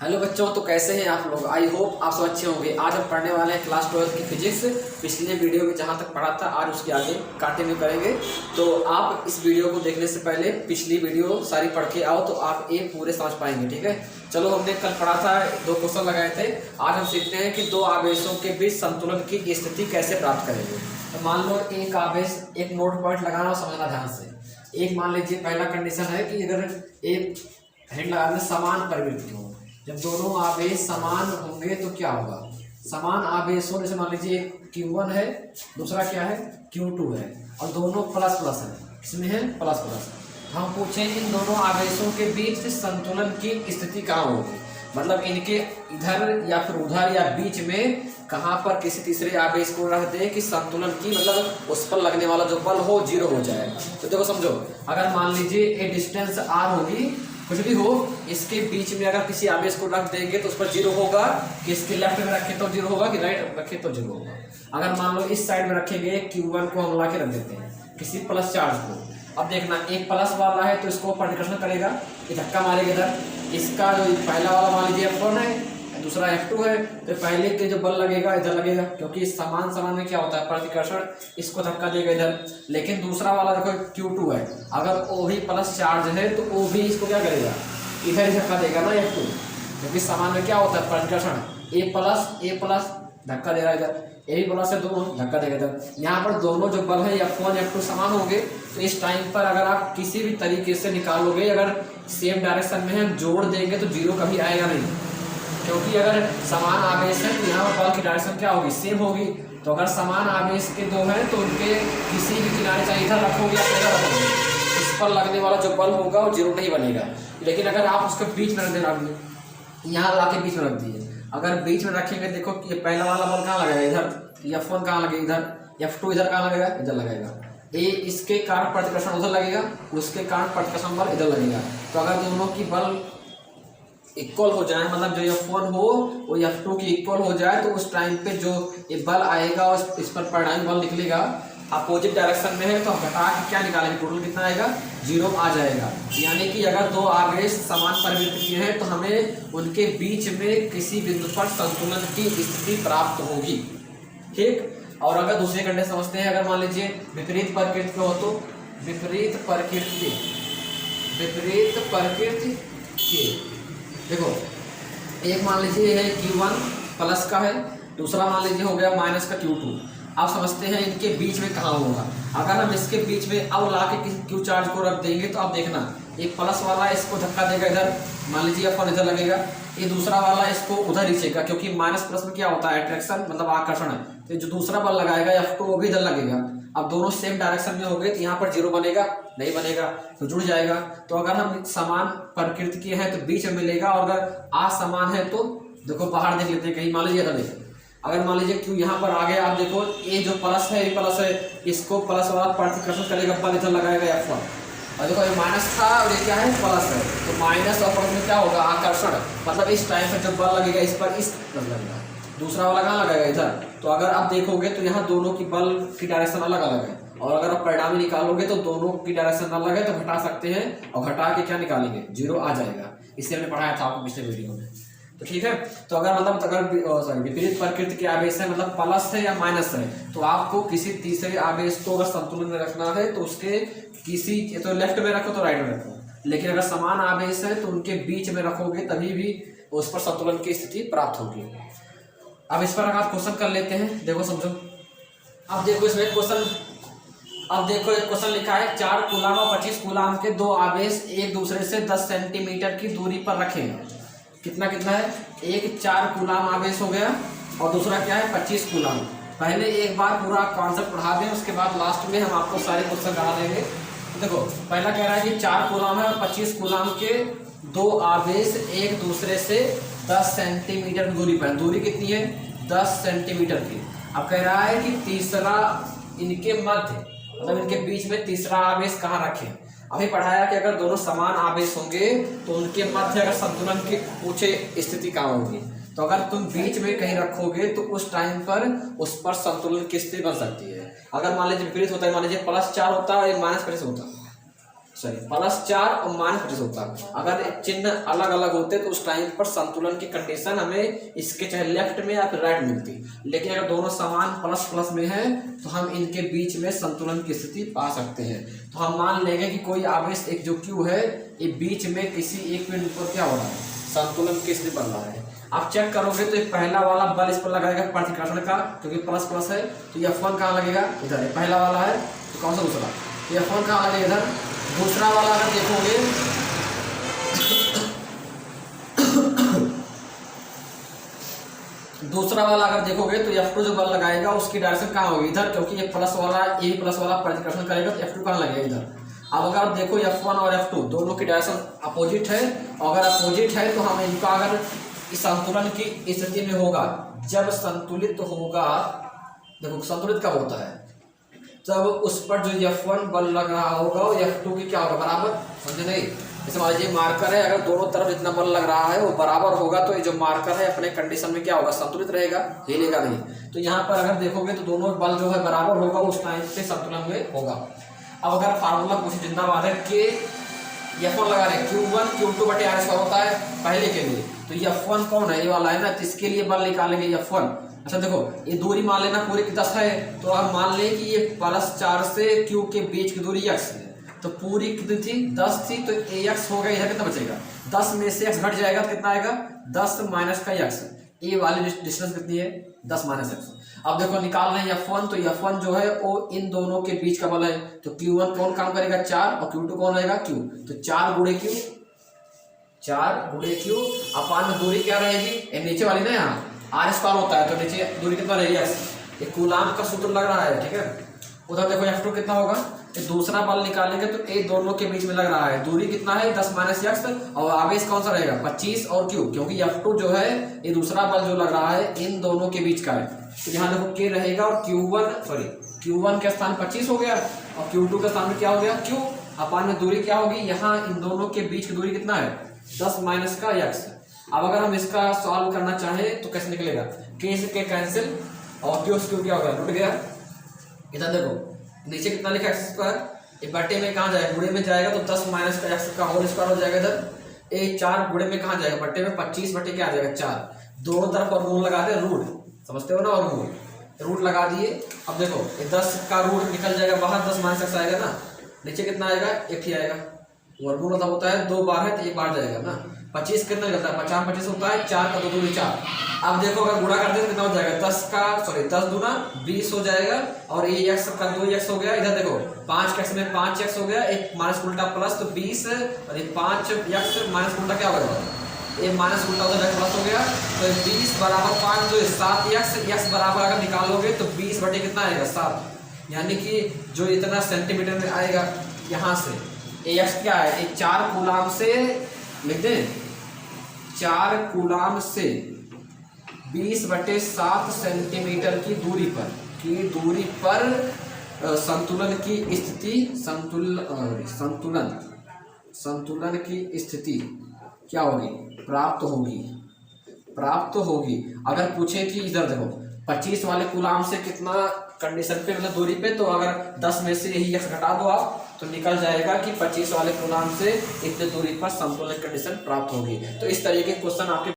Hello बच्चों, तो कैसे हैं आप लोग। आई होप आप सब अच्छे होंगे। आज हम पढ़ने वाले हैं क्लास 12 की फिजिक्स। पिछले वीडियो में जहां तक पढ़ा था आज उसके आगे कंटिन्यू करेंगे। तो आप इस वीडियो को देखने से पहले पिछली वीडियो सारी पढ़ के आओ तो आप ये पूरे समझ पाएंगे। ठीक है, चलो हमने कल पढ़ा था, 2 क्वेश्चन लगाए थे। आज हम सीखते हैं कि दो आवेशों के बीच संतुलन की स्थिति कैसे प्राप्त करेंगे। तो मान लो एक आवेश, एक नोट पॉइंट लगाना और समझना ध्यान से। एक मान लीजिए पहला कंडीशन है कि अगर एक हेड लगाने समान प्रवृत्ति हो, जब दोनों आवेश समान होंगे तो क्या होगा। समान आवेशों जैसे मान लीजिए Q1 है, दूसरा क्या है Q2 है, और दोनों प्लस प्लस है, इसमें है प्लस प्लस। हम पूछें इन दोनों आवेशों के बीच संतुलन की स्थिति कहाँ होगी, मतलब इनके इधर या फिर उधर या बीच में कहाँ पर किसी तीसरे आवेश को रख दे कि संतुलन की, मतलब उस पर लगने वाला जो बल हो जीरो हो जाए। तो देखो समझो, अगर मान लीजिए ये डिस्टेंस r होगी, कुछ भी हो, इसके बीच में अगर किसी आवेश को रख देंगे तो उस पर जीरो होगा कि इसके लेफ्ट में रखे तो जीरो होगा कि राइट रखे तो जीरो होगा। अगर मान लो इस साइड में रखेंगे Q1 को हम ला के रख देते हैं किसी प्लस चार्ज को। अब देखना एक प्लस वाला है तो इसको प्रतिकर्षण करेगा, ये धक्का मारेगा इधर। इसका जो पहला वाला मान लीजिए F1 है, दूसरा F2 है, तो पहले के जो बल लगेगा इधर लगेगा, क्योंकि समान समान में क्या होता है प्रतिकर्षण, इसको धक्का देगा इधर। लेकिन दूसरा वाला देखो Q2 है, अगर वो भी प्लस चार्ज है तो वो भी इसको क्या करेगा, इधर ही धक्का देगा ना F2, क्योंकि समान में क्या होता है प्रतिकर्षण, ए प्लस धक्का दे रहा है इधर, ए प्लस है दोनों धक्का देगा इधर। यहाँ पर दोनों जो बल है F1 F2 समान होंगे, तो इस टाइम पर अगर आप किसी भी तरीके से निकालोगे, अगर सेम डायरेक्शन में हम जोड़ देंगे तो जीरो कभी आएगा नहीं, क्योंकि अगर समान आवेश है तो यहाँ पर बल की डायरेक्शन क्या होगी, सेम होगी। तो अगर समान आवेश के दो हैं तो उनके किसी भी किनारे, चाहे इधर रखोगे या इधर रखोगे, उस पर लगने वाला जो बल होगा वो जीरो नहीं बनेगा। लेकिन अगर आप उसके बीच में रख देना, यहाँ ला के बीच में रख दिए, अगर बीच में रखेंगे, देखो कि पहला वाला बल कहाँ लगेगा, इधर, F1 कहाँ लगेगा इधर, F2 इधर कहाँ लगेगा, इधर लगेगा। ए इसके कारण प्रतिकर्षण उधर लगेगा, उसके कारण प्रतिकर्षण बल इधर लगेगा। तो अगर दोनों की बल इक्वल हो जाए, मतलब जो F1 हो वो F2 की इक्वल हो जाए, तो उस टाइम पे जो ये बल आएगा और इस पर परिणामी बल निकलेगा, अपोजिट डायरेक्शन में है तो हम घटा के क्या निकालेंगे, टोटल कितना आएगा, जीरो आ जाएगा। यानी कि अगर दो आवेश समान प्रवृत्ति के हैं तो हमें उनके बीच में किसी बिंदु पर संतुलन की स्थिति प्राप्त होगी। ठीक, और अगर दूसरे कंडीशन समझते हैं, अगर मान लीजिए विपरीत प्रकृति हो, तो विपरीत प्रकृति के, देखो एक मान लीजिए है Q1 प्लस का है, दूसरा मान लीजिए हो गया माइनस का Q2। आप समझते हैं इनके बीच में कहाँ होगा। अगर हम इसके बीच में अब ला के Q चार्ज को रख देंगे तो आप देखना, एक प्लस वाला इसको धक्का देगा इधर, मान लीजिए F1 इधर लगेगा, ये दूसरा वाला इसको उधर खींचेगा, क्योंकि माइनस प्लस में क्या होता है, अट्रैक्शन मतलब आकर्षण है। तो जो दूसरा बल लगाएगा F2 वो भी इधर लगेगा। अब दोनों सेम डायरेक्शन में हो गए तो यहाँ पर जीरो बनेगा नहीं बनेगा, तो जुड़ जाएगा। तो अगर हम समान प्रकृति के हैं तो बीच में मिलेगा, और अगर असमान है तो देखो बाहर देख लेते हैं कहीं, मान लीजिए देखो, अगर मान लीजिए Q यहाँ पर आ गया, आप देखो ये जो प्लस है ये प्लस है, इसको प्लस वाला प्रतिकर्षण करेगा, बल इधर लगाएगा F1, और देखो ये माइनस था और ये क्या है प्लस है, तो माइनस और प्लस में क्या होगा, आकर्षण, मतलब इस टाइम पर जब बल लगेगा इस पर इस पर लगेगा, दूसरा वाला कहाँ लगेगा इधर। तो अगर आप देखोगे तो यहाँ दोनों की बल की डायरेक्शन अलग अलग है, और अगर आप परिणामी निकालोगे तो दोनों की डायरेक्शन अलग है, तो घटा सकते हैं, और घटा के क्या निकालेंगे, जीरो आ जाएगा। इससे हमने पढ़ाया था आपको पिछले वीडियो में। तो ठीक है, तो अगर मतलब अगर विपरीत प्रकृति के आवेश है, मतलब प्लस है या माइनस है, तो आपको किसी तीसरे आवेश को अगर संतुलन में रखना है तो उसके किसी, तो लेफ्ट में रखो तो राइट में रखो, लेकिन अगर समान आवेश है तो उनके बीच में रखोगे तभी भी उस पर संतुलन की स्थिति प्राप्त होगी। अब इस पर आप क्वेश्चन कर लेते हैं, देखो समझो। अब देखो इसमें क्वेश्चन, अब देखो एक क्वेश्चन लिखा है, 4 कूलाम और 25 कूलाम के दो आवेश एक दूसरे से 10 सेंटीमीटर की दूरी पर रखें। कितना कितना है, एक 4 कूलाम आवेश हो गया और दूसरा क्या है 25 कूलाम। पहले एक बार पूरा कॉन्सेप्ट पढ़ा दें, उसके बाद लास्ट में हम आपको सारे क्वेश्चन करा देंगे। देखो पहला कह रहा है कि 4 कूलाम है और 25 कूलाम के दो आवेश एक दूसरे से 10 सेंटीमीटर दूरी पर, दूरी कितनी है 10 सेंटीमीटर की। अब कह रहा है कि तीसरा इनके मध्य, मतलब इनके बीच में तीसरा आवेश कहाँ रखें। अभी पढ़ाया कि अगर दोनों समान आवेश होंगे तो उनके मध्य अगर संतुलन की पूछे स्थिति कहाँ होगी, तो अगर तुम बीच में कहीं रखोगे तो उस टाइम पर उस पर संतुलन की स्थिति बन सकती है। अगर मान लीजिए विपरीत होता है, मान लीजिए +4 होता है और -5 होता है, +4 और -25 होता। अगर चिन्ह अलग अलग होते तो उस टाइम पर संतुलन की कंडीशन हमें इसके चाहे लेफ्ट में या फिर राइट मिलती। लेकिन अगर दोनों समान प्लस प्लस में है तो हम इनके बीच में संतुलन की स्थिति पा सकते हैं। तो हम मान लेंगे कि कोई आवेश एक जो Q है ये बीच में किसी एक बिंदु पर क्या हो रहा है, संतुलन की स्थिति बन रहा है। आप चेक करोगे तो पहला वाला बल इस पर लगाएगा प्रतिकर्षण का, क्योंकि प्लस प्लस है तो F1 कहाँ लगेगा, इधर। पहला वाला है तो कौन सा दूसरा, F1 कहाँ लगेगा, इधर। दूसरा वाला अगर देखोगे दूसरा वाला अगर देखोगे तो F2 जो बल लगाएगा उसकी डायरेक्शन कहाँ होगी, इधर, क्योंकि ये प्लस वाला प्रतिकर्षण करेगा तो F2 कहाँ लगेगा, इधर। अब अगर आप देखो F1 और F2 दोनों की डायरेक्शन अपोजिट है, और अगर अपोजिट है तो हम इनका अगर संतुलन की स्थिति में होगा, जब संतुलित होगा, देखो संतुलित कब होता है, तब उस पर जो F1 बल लग रहा होगा वो F2 की क्या होगा, बराबर, समझे नहीं। जैसे मान लीजिए मार्कर है, अगर दोनों तरफ जितना बल लग रहा है वो बराबर होगा तो ये जो मार्कर है अपने कंडीशन में क्या होगा, संतुलित रहेगा, हिलेगा नहीं। तो यहाँ पर अगर देखोगे तो दोनों बल जो है बराबर होगा, उस टाइम पे संतुलन में होगा। अब अगर फार्मूला कुछ जिंदाबाद है कि F1 लगा रहे Q1 Q2/r² होता है पहले के लिए, तो F1 कौन है, ये वाला है ना, तो इसके लिए बल निकालेंगे F1। अच्छा देखो ये दूरी मान लेना पूरी 10 है, तो हम मान लें कि ये +4 से Q के बीच की दूरी x है, तो पूरी कितनी थी, 10 थी, तो ax हो गया, इधर कितना बचेगा, 10 में से x घट जाएगा तो कितना आएगा, 10 माइनस का x। ये वाली डिस्टेंस कितनी है, 10 माइनस x। अब देखो निकाल रहे हैं F1, तो F1 जो है वो इन दोनों के बीच का बल है, तो Q1 कौन काम करेगा, 4, और Q2 कौन रहेगा, Q, तो 4 गुणे Q अपान दूरी क्या रहेगी, ये नीचे वाली ना, यहाँ r² होता है, तो नीचे दूरी कितना रहेगी, x। ये कूलाम का सूत्र लग रहा है, ठीक है। उधर देखो F2 कितना होगा, ये दूसरा बल निकालेंगे तो ये दोनों के बीच में लग रहा है, दूरी कितना है, 10 माइनस x, और आवेश कौन सा रहेगा, 25 और Q, क्योंकि F2 जो है ये दूसरा बल जो लग रहा है इन दोनों के बीच का है, तो यहाँ देखो K रहेगा, और Q1 के स्थान 25 हो गया, और Q2 के स्थान में क्या हो गया, Q, अपान में दूरी क्या होगी, यहाँ इन दोनों के बीच की दूरी कितना है, 10 माइनस का x। अब अगर हम इसका सॉल्व करना चाहें तो कैसे निकलेगा, K से K कैंसिल, और Q क्या हो गया, रुट गया। इधर देखो नीचे कितना लिखा x², ये बटे में कहाँ जाएगा, गुणे में जाएगा, तो 10 माइनस का x का होल स्क्वायर हो जाएगा। इधर ये 4 गुणे में कहाँ जाएगा, बटे में, 25 बटे क्या आ जाएगा, 4। दोनों तरफ वर्गमूल लगा दे, रूट, समझते हो ना, वर्गमूल, रूट लगा दिए। अब देखो ये 10 का रूट निकल जाएगा बाहर, 10 माइनस x आएगा ना, नीचे कितना आएगा, 1 ही आएगा। वर्गमूल होता है 2 बार है तो 1 बार जाएगा ना, 25 कितना निकलता है, 50 होता है, 4 का 2 दूनी 4। अब देखो अगर गुणा करते हैं कितना हो जाएगा, 10 दूना 20 हो जाएगा, और ये x का 2x हो गया। इधर देखो 5x में 5x हो गया, एक माइनस उल्टा प्लस, तो 20, और ये 5x माइनस उल्टा क्या होगा, ये माइनस उल्टा उधर प्लस हो गया, तो 20 बराबर 5, तो 7x, x बराबर अगर निकालोगे तो 20 बटे कितना आएगा, 7, यानी कि जो इतना सेंटीमीटर में आएगा यहाँ से, x क्या है, 4 कूलाम से लिख दें, 4 कूलाम से 20/7 सेंटीमीटर की दूरी पर संतुलन की स्थिति, संतुलन की स्थिति क्या होगी, प्राप्त होगी। अगर पूछे कि इधर देखो 25 वाले कूलाम से कितना कंडीशन पे, मतलब दूरी पे, तो अगर 10 में से यही x घटा दो आप, तो निकल जाएगा कि 25 वाले कूलाम से इतने दूरी पर संतुलन कंडीशन प्राप्त होगी। तो इस तरीके के क्वेश्चन आपके